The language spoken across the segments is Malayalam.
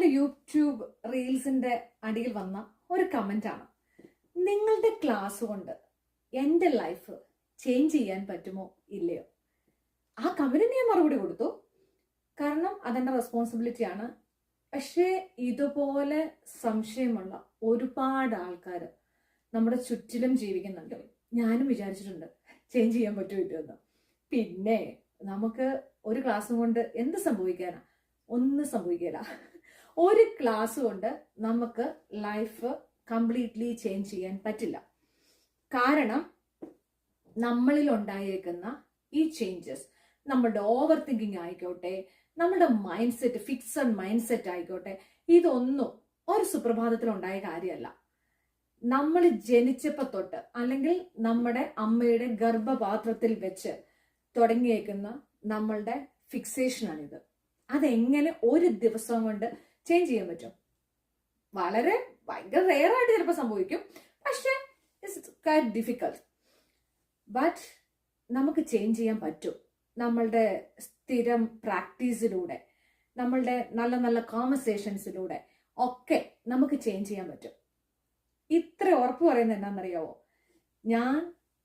എൻ്റെ യൂട്യൂബ് റീൽസിൻ്റെ അടിയിൽ വന്ന ഒരു കമൻ്റാണ്, നിങ്ങളുടെ ക്ലാസ് കൊണ്ട് എൻ്റെ ലൈഫ് ചേഞ്ച് ചെയ്യാൻ പറ്റുമോ ഇല്ലയോ. ആ കമന്റിന് ഞാൻ മറുപടി കൊടുത്തു, കാരണം അതെൻ്റെ റെസ്പോൺസിബിലിറ്റിയാണ്. പക്ഷേ ഇതുപോലെ സംശയമുള്ള ഒരുപാട് ആൾക്കാർ നമ്മുടെ ചുറ്റിലും ജീവിക്കുന്നുണ്ട്. ഞാനും വിചാരിച്ചിട്ടുണ്ട് ചേഞ്ച് ചെയ്യാൻ പറ്റുമോ എന്ന്. പിന്നെ നമുക്ക് ഒരു ക്ലാസ്സും കൊണ്ട് എന്ത് സംഭവിക്കാനാ? ഒന്നും സംഭവിക്കില്ല. ഒരു ക്ലാസ് കൊണ്ട് നമുക്ക് ലൈഫ് കംപ്ലീറ്റ്ലി ചേഞ്ച് ചെയ്യാൻ പറ്റില്ല. കാരണം നമ്മളിൽ ഉണ്ടായേക്കുന്ന ഈ ചേഞ്ചസ്, നമ്മുടെ ഓവർ തിങ്കിങ് ആയിക്കോട്ടെ, നമ്മുടെ mind set, fixed mind set ആയിക്കോട്ടെ, ഇതൊന്നും ഒരു സുപ്രഭാതത്തിൽ ഉണ്ടായ കാര്യമല്ല. നമ്മൾ ജനിച്ചപ്പോൾ തൊട്ട്, അല്ലെങ്കിൽ നമ്മുടെ അമ്മയുടെ ഗർഭപാത്രത്തിൽ വെച്ച് തുടങ്ങിയേക്കുന്ന നമ്മളുടെ ഫിക്സേഷനാണിത്. അതെങ്ങനെ ഒരു ദിവസം കൊണ്ട് ചേഞ്ച് ചെയ്യാൻ പറ്റും? വളരെ ഭയങ്കര റെയർ ആയിട്ട് ചിലപ്പോൾ സംഭവിക്കും, പക്ഷേ ഇറ്റ്സ് ക്വൈറ്റ് ഡിഫിക്കൾട്ട്. ബട്ട് നമുക്ക് ചേഞ്ച് ചെയ്യാൻ പറ്റും. നമ്മളുടെ സ്ഥിരം പ്രാക്ടീസിലൂടെ, നമ്മളുടെ നല്ല നല്ല കോൺവെർസേഷൻസിലൂടെ ഒക്കെ നമുക്ക് ചേഞ്ച് ചെയ്യാൻ പറ്റും. ഇത്ര ഉറപ്പ് പറയുന്നത് എന്താണെന്നറിയാവോ? ഞാൻ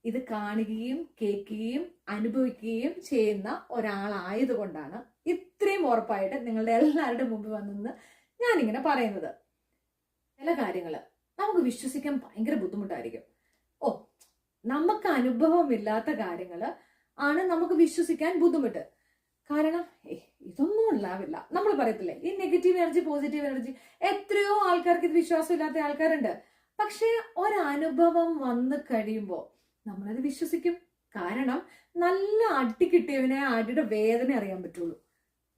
ഇത് കാണുകയും കേൾക്കുകയും അനുഭവിക്കുകയും ചെയ്യുന്ന ഒരാളായതുകൊണ്ടാണ് ഇത്രയും ഉറപ്പായിട്ട് നിങ്ങളുടെ എല്ലാവരുടെ മുമ്പിൽ വന്നെന്ന് ഞാനിങ്ങനെ പറയുന്നത്. ചില കാര്യങ്ങൾ നമുക്ക് വിശ്വസിക്കാൻ ഭയങ്കര ബുദ്ധിമുട്ടായിരിക്കും. നമുക്ക് അനുഭവമില്ലാത്ത കാര്യങ്ങൾ ആണ് നമുക്ക് വിശ്വസിക്കാൻ ബുദ്ധിമുട്ട്. കാരണം ഇതൊന്നും ഉണ്ടാവില്ല. നമ്മൾ പറയത്തില്ലേ, ഈ നെഗറ്റീവ് എനർജി, പോസിറ്റീവ് എനർജി, എത്രയോ ആൾക്കാർക്ക് ഇത് വിശ്വാസമില്ലാത്ത ആൾക്കാരുണ്ട്. പക്ഷെ ഒരനുഭവം വന്നു കഴിയുമ്പോൾ നമ്മളത് വിശ്വസിക്കും. കാരണം നല്ല അടി കിട്ടിയവനെ അടിയുടെ വേദന അറിയാൻ പറ്റുള്ളൂ.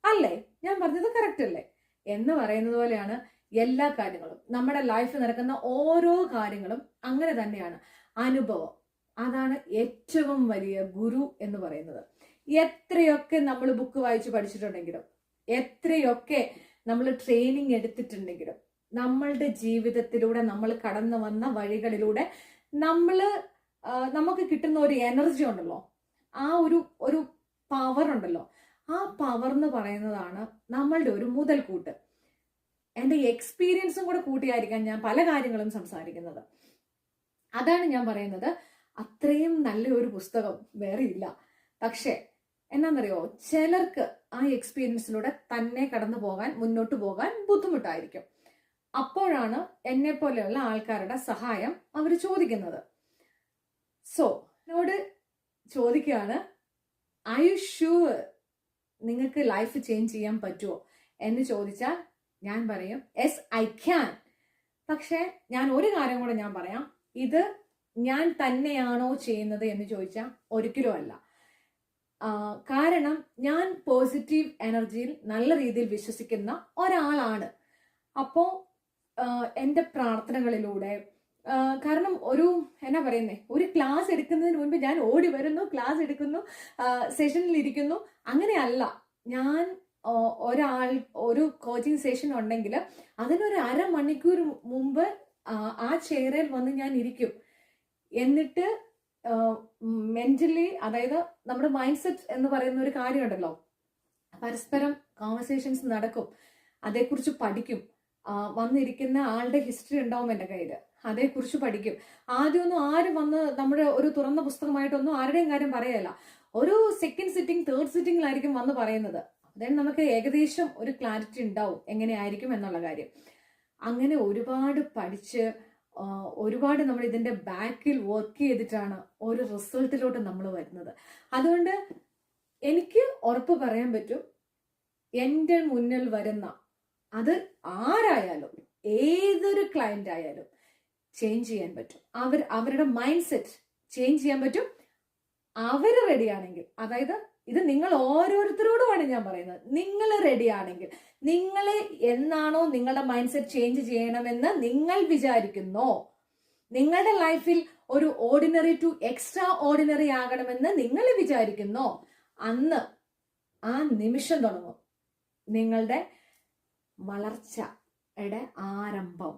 അല്ലേ? ഞാൻ പറഞ്ഞത് കറക്റ്റ് അല്ലേ? എന്ന് പറയുന്നത് പോലെയാണ് എല്ലാ കാര്യങ്ങളും. നമ്മുടെ ലൈഫിൽ നടക്കുന്ന ഓരോ കാര്യങ്ങളും അങ്ങനെ തന്നെയാണ്. അനുഭവം, അതാണ് ഏറ്റവും വലിയ ഗുരു എന്ന് പറയുന്നത്. എത്രയൊക്കെ നമ്മൾ ബുക്ക് വായിച്ച് പഠിച്ചിട്ടുണ്ടെങ്കിലും, എത്രയൊക്കെ നമ്മൾ ട്രെയിനിങ് എടുത്തിട്ടുണ്ടെങ്കിലും, നമ്മളുടെ ജീവിതത്തിലൂടെ നമ്മൾ കടന്നു വന്ന വഴികളിലൂടെ നമുക്ക് കിട്ടുന്ന ഒരു എനർജി ഉണ്ടല്ലോ, ആ ഒരു പവർ ഉണ്ടല്ലോ, ആ പവർ എന്ന് പറയുന്നതാണ് നമ്മളുടെ ഒരു മുതൽക്കൂട്ട്. എൻ്റെ എക്സ്പീരിയൻസും കൂടെ കൂട്ടിയായിരിക്കാം ഞാൻ പല കാര്യങ്ങളും സംസാരിക്കുന്നത്. അതാണ് ഞാൻ പറയുന്നത്, അത്രയും നല്ല ഒരു പുസ്തകം വേറെ ഇല്ല. പക്ഷെ എന്നാന്നറിയോ, ചിലർക്ക് ആ എക്സ്പീരിയൻസിലൂടെ തന്നെ കടന്നു പോകാൻ, മുന്നോട്ട് പോകാൻ ബുദ്ധിമുട്ടായിരിക്കും. അപ്പോഴാണ് എന്നെ പോലെയുള്ള ആൾക്കാരുടെ സഹായം അവർ ചോദിക്കുന്നത്. സോ എന്നോട് ചോദിക്കുകയാണ്, ഐ യു ഷുവർ നിങ്ങൾക്ക് ലൈഫ് ചേഞ്ച് ചെയ്യാൻ പറ്റുമോ എന്ന് ചോദിച്ചാൽ ഞാൻ പറയും യെസ് ഐ ക്യാൻ. പക്ഷെ ഞാൻ ഒരു കാര്യം കൂടെ ഞാൻ പറയാം, ഇത് ഞാൻ തന്നെയാണോ ചെയ്യുന്നത് എന്ന് ചോദിച്ചാൽ ഒരിക്കലും അല്ല. കാരണം ഞാൻ പോസിറ്റീവ് എനർജിയിൽ നല്ല രീതിയിൽ വിശ്വസിക്കുന്ന ഒരാളാണ്. അപ്പോൾ എൻ്റെ പ്രാർത്ഥനകളിലൂടെ, കാരണം എന്നാ പറയുന്നേ, ഒരു ക്ലാസ് എടുക്കുന്നതിന് മുൻപ് ഞാൻ ഓടി വരുന്നു, ക്ലാസ് എടുക്കുന്നു, സെഷനിൽ ഇരിക്കുന്നു. അങ്ങനെയല്ല. ഞാൻ ഒരു കോച്ചിങ് സെഷൻ ഉണ്ടെങ്കിൽ അതിനൊരു അരമണിക്കൂർ മുമ്പ് ആ ചെയറിൽ വന്ന് ഞാൻ ഇരിക്കും. എന്നിട്ട് മെന്റലി, അതായത് നമ്മുടെ മൈൻഡ് സെറ്റ് എന്ന് പറയുന്ന ഒരു കാര്യമുണ്ടല്ലോ, പരസ്പരം കോൺവെർസേഷൻസ് നടക്കും, അതേക്കുറിച്ച് പഠിക്കും. വന്നിരിക്കുന്ന ആളുടെ ഹിസ്റ്ററി ഉണ്ടാവും എൻ്റെ കയ്യിൽ, അതേക്കുറിച്ച് പഠിക്കും. ആദ്യമൊന്നും ആരും വന്ന് നമ്മുടെ ഒരു തുറന്ന പുസ്തകമായിട്ടൊന്നും ആരുടെയും കാര്യം പറയല്ല. ഒരു സെക്കൻഡ് സിറ്റിംഗ്, തേർഡ് സിറ്റിംഗിലായിരിക്കും വന്ന് പറയുന്നത്. അതായത് നമുക്ക് ഏകദേശം ഒരു ക്ലാരിറ്റി ഉണ്ടാവും എങ്ങനെയായിരിക്കും എന്നുള്ള കാര്യം. അങ്ങനെ ഒരുപാട് പഠിച്ച്, ഒരുപാട് നമ്മൾ ഇതിന്റെ ബാക്കിൽ വർക്ക് ചെയ്തിട്ടാണ് ഒരു റിസൾട്ടിലോട്ട് നമ്മൾ വരുന്നത്. അതുകൊണ്ട് എനിക്ക് ഉറപ്പ് പറയാൻ പറ്റും, എൻ്റെ മുന്നിൽ വരുന്ന അത് ആരായാലും, ഏതൊരു ക്ലയന്റ് ആയാലും ചേഞ്ച് ചെയ്യാൻ പറ്റും. അവരുടെ മൈൻഡ് സെറ്റ് ചേഞ്ച് ചെയ്യാൻ പറ്റും. അവർ റെഡിയാണെങ്കിൽ, അതായത് ഇത് നിങ്ങൾ ഓരോരുത്തരോടുമാണ് ഞാൻ പറയുന്നത്, നിങ്ങൾ റെഡിയാണെങ്കിൽ, നിങ്ങൾ എന്നാണോ നിങ്ങളുടെ മൈൻഡ് സെറ്റ് ചേഞ്ച് ചെയ്യണമെന്ന് നിങ്ങൾ വിചാരിക്കുന്നോ, നിങ്ങളുടെ ലൈഫിൽ ഒരു ഓർഡിനറി ടു എക്സ്ട്രാ ഓർഡിനറി ആകണമെന്ന് നിങ്ങൾ വിചാരിക്കുന്നോ, അന്ന് ആ നിമിഷം തുടങ്ങും നിങ്ങളുടെ വളർച്ചയുടെ ആരംഭം.